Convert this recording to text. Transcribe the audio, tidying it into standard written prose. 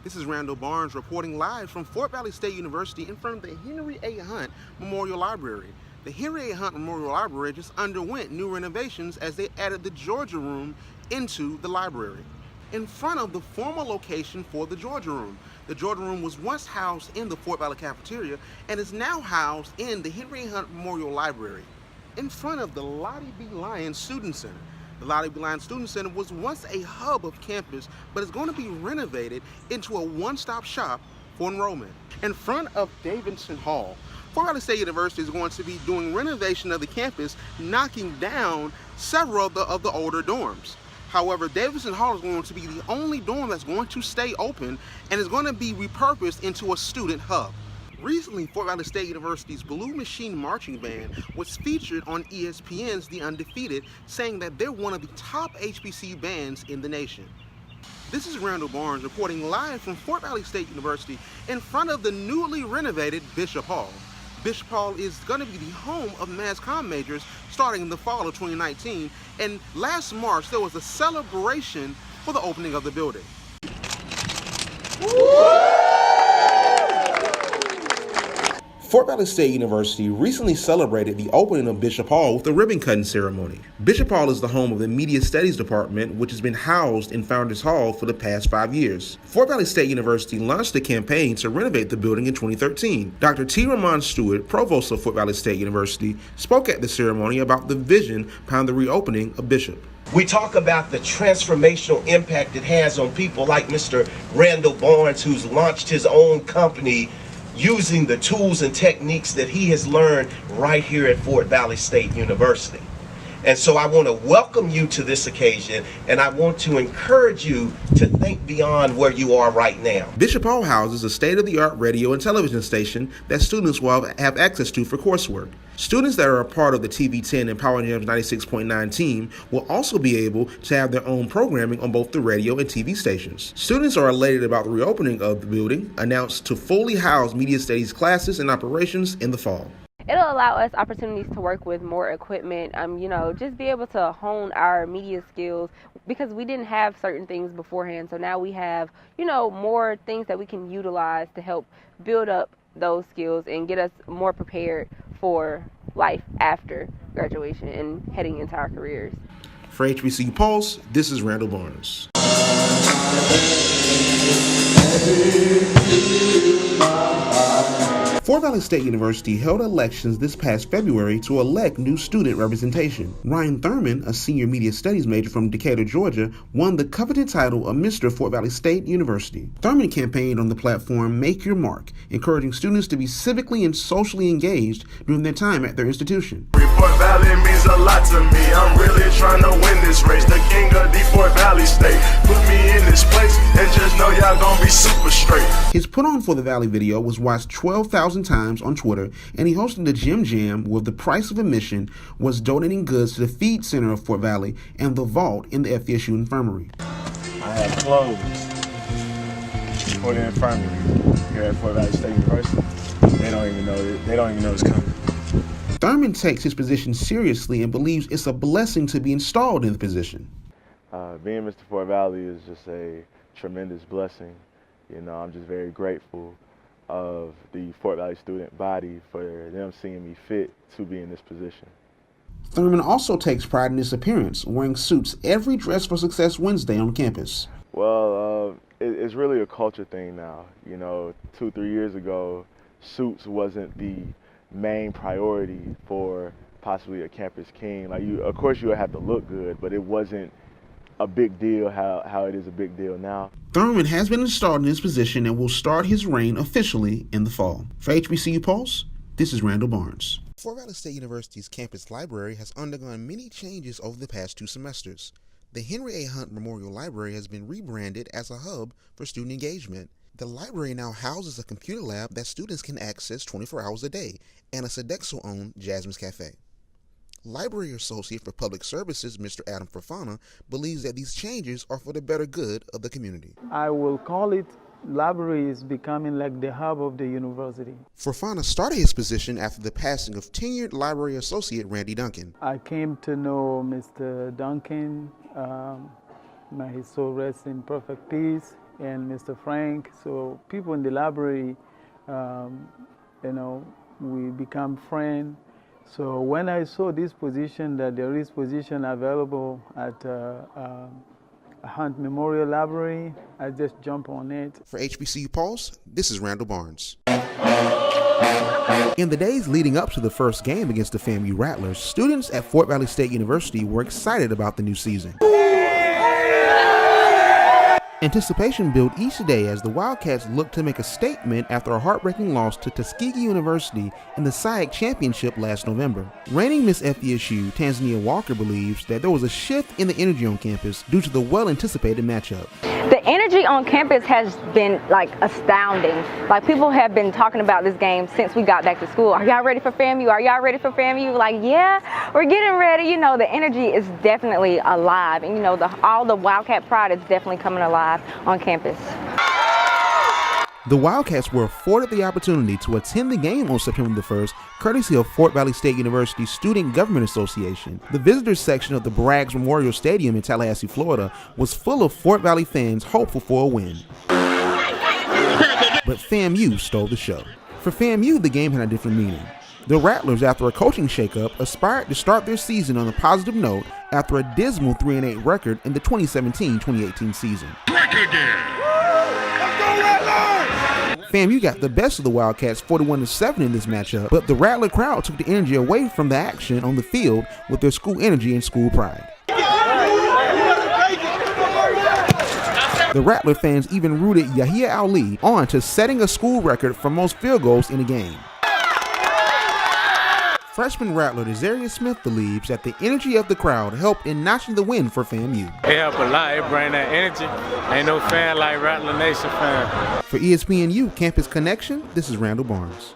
This is Randall Barnes reporting live from Fort Valley State University in front of the Henry A. Hunt Memorial Library. The Henry A. Hunt Memorial Library just underwent new renovations as they added the Georgia Room into the library. In front of the former location for the Georgia Room. The Georgia Room was once housed in the Fort Valley cafeteria and is now housed in the Henry A. Hunt Memorial Library. In front of the Lottie B. Lyons Student Center. The Lottie B. Lyons Student Center was once a hub of campus, but is going to be renovated into a one-stop shop for enrollment. In front of Davidson Hall, Fort Valley State University is going to be doing renovation of the campus, knocking down several of the older dorms. However, Davidson Hall is going to be the only dorm that's going to stay open and is going to be repurposed into a student hub. Recently, Fort Valley State University's Blue Machine Marching Band was featured on ESPN's The Undefeated, saying that they're one of the top HBCU bands in the nation. This is Randall Barnes reporting live from Fort Valley State University in front of the newly renovated Bishop Hall. Bishop Hall is going to be the home of mass comm majors starting in the fall of 2019, and last March there was a celebration for the opening of the building. Fort Valley State University recently celebrated the opening of Bishop Hall with a ribbon-cutting ceremony. Bishop Hall is the home of the Media Studies Department, which has been housed in Founders Hall for the past 5 years. Fort Valley State University launched a campaign to renovate the building in 2013. Dr. T. Ramon Stewart, provost of Fort Valley State University, spoke at the ceremony about the vision behind the reopening of Bishop. We talk about the transformational impact it has on people like Mr. Randall Barnes, who's launched his own company using the tools and techniques that he has learned right here at Fort Valley State University. And so I want to welcome you to this occasion, and I want to encourage you to think beyond where you are right now. Bishop Hall houses a state-of-the-art radio and television station that students will have access to for coursework. Students that are a part of the TV10 and Power Jam's 96.9 team will also be able to have their own programming on both the radio and TV stations. Students are elated about the reopening of the building, announced to fully house media studies classes and operations in the fall. It'll allow us opportunities to work with more equipment, just be able to hone our media skills, because we didn't have certain things beforehand. So now we have, more things that we can utilize to help build up those skills and get us more prepared for life after graduation and heading into our careers. For HBCU Pulse, this is Randall Barnes. Fort Valley State University held elections this past February to elect new student representation. Ryan Thurman, a senior media studies major from Decatur, Georgia, won the coveted title of Mr. Fort Valley State University. Thurman campaigned on the platform Make Your Mark, encouraging students to be civically and socially engaged during their time at their institution. Fort Valley means a lot to me. I'm really trying to win this race. The king of the Fort Valley State put me in this place, and just know y'all gonna be super straight. His Put On for the Valley video was watched 12,000 times on Twitter, and he hosted the Gym Jam where the price of admission was donating goods to the Feed Center of Fort Valley and the Vault in the FVSU Infirmary. I have clothes for the infirmary here at Fort Valley State University. They don't even know it's coming. Thurman takes his position seriously and believes it's a blessing to be installed in the position. Being Mr. Fort Valley is just a tremendous blessing. I'm just very grateful of the Fort Valley student body for them seeing me fit to be in this position. Thurman also takes pride in his appearance, wearing suits every Dress for Success Wednesday on campus. Well, it's really a culture thing now. 2-3 years ago, suits wasn't the main priority for possibly a campus king. Of course you would have to look good, but it wasn't a big deal how it is a big deal now. Thurman has been installed in his position and will start his reign officially in the fall. For HBCU Pulse, this is Randall Barnes. Fort Valley State University's campus library has undergone many changes over the past 2 semesters. The Henry A. Hunt Memorial Library has been rebranded as a hub for student engagement. The library now houses a computer lab that students can access 24 hours a day and a Sodexo-owned Jasmine's Cafe. Library Associate for Public Services, Mr. Adam Fofana, believes that these changes are for the better good of the community. I will call it library is becoming like the hub of the university. Fofana started his position after the passing of tenured Library Associate Randy Duncan. I came to know Mr. Duncan, may his soul rest in perfect peace, and Mr. Frank. So people in the library, we become friends. So when I saw this position, that there is position available at Hunt Memorial Library, I just jumped on it. For HBCU Pulse, this is Randall Barnes. In the days leading up to the first game against the FAMU Rattlers, students at Fort Valley State University were excited about the new season. Anticipation built each day as the Wildcats looked to make a statement after a heartbreaking loss to Tuskegee University in the SIAC Championship last November. Reigning Miss FVSU, Tanzania Walker, believes that there was a shift in the energy on campus due to the well-anticipated matchup. The energy on campus has been astounding. People have been talking about this game since we got back to school. Are y'all ready for FAMU? Are y'all ready for FAMU? Yeah, we're getting ready. The energy is definitely alive, and all the Wildcat pride is definitely coming alive on campus. The Wildcats were afforded the opportunity to attend the game on September the 1st, courtesy of Fort Valley State University Student Government Association. The visitors section of the Braggs Memorial Stadium in Tallahassee, Florida, was full of Fort Valley fans hopeful for a win. But FAMU stole the show. For FAMU, the game had a different meaning. The Rattlers, after a coaching shakeup, aspired to start their season on a positive note after a dismal 3-8 record in the 2017-2018 season. FAMU got the best of the Wildcats 41-7 in this matchup, but the Rattler crowd took the energy away from the action on the field with their school energy and school pride. The Rattler fans even rooted Yahia Ali on to setting a school record for most field goals in a game. Freshman Rattler Desarius Smith believes that the energy of the crowd helped in notching the win for FAMU. It helped a lot. It bring that energy. Ain't no fan like Rattler Nation fan. For ESPNU Campus Connection, this is Randall Barnes.